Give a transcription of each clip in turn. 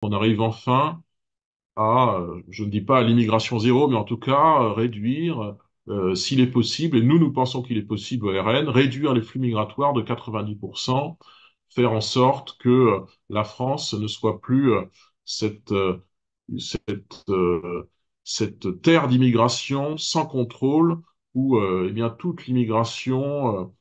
on arrive enfin à, je ne dis pas à l'immigration zéro, mais en tout cas réduire, s'il est possible, et nous pensons qu'il est possible au RN, réduire les flux migratoires de 90%, faire en sorte que la France ne soit plus cette, cette, cette terre d'immigration sans contrôle où eh bien, toute l'immigration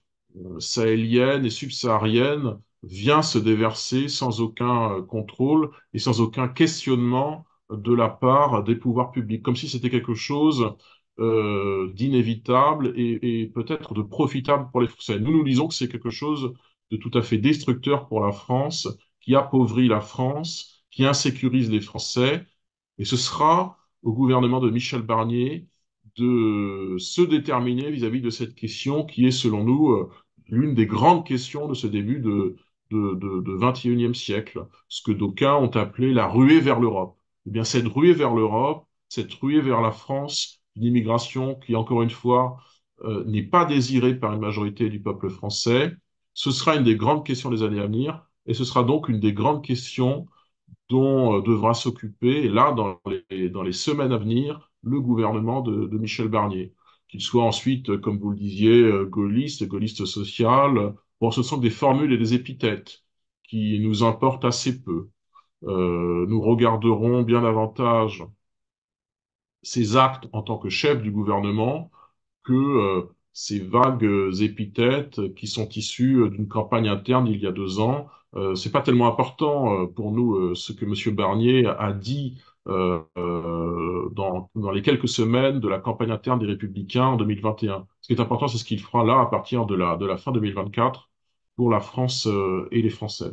sahélienne et subsaharienne vient se déverser sans aucun contrôle et sans aucun questionnement de la part des pouvoirs publics, comme si c'était quelque chose d'inévitable et peut-être de profitable pour les Français. Nous disons que c'est quelque chose de tout à fait destructeur pour la France, qui appauvrit la France, qui insécurise les Français, et ce sera au gouvernement de Michel Barnier de se déterminer vis-à-vis de cette question qui est, selon nous, l'une des grandes questions de ce début de 21e siècle, ce que d'aucuns ont appelé la ruée vers l'Europe. Eh bien, cette ruée vers l'Europe, cette ruée vers la France, une immigration qui, encore une fois, n'est pas désirée par une majorité du peuple français, ce sera une des grandes questions des années à venir, et ce sera donc une des grandes questions dont devra s'occuper, et là, dans les semaines à venir, le gouvernement de Michel Barnier. Qu'il soit ensuite, comme vous le disiez, gaulliste social. Bon, ce sont des formules et des épithètes qui nous importent assez peu. Nous regarderons bien davantage ses actes en tant que chef du gouvernement que ces vagues épithètes qui sont issues d'une campagne interne il y a 2 ans. C'est pas tellement important pour nous ce que M. Barnier a dit dans les quelques semaines de la campagne interne des Républicains en 2021. Ce qui est important, c'est ce qu'il fera là à partir de la fin 2024 pour la France et les Français.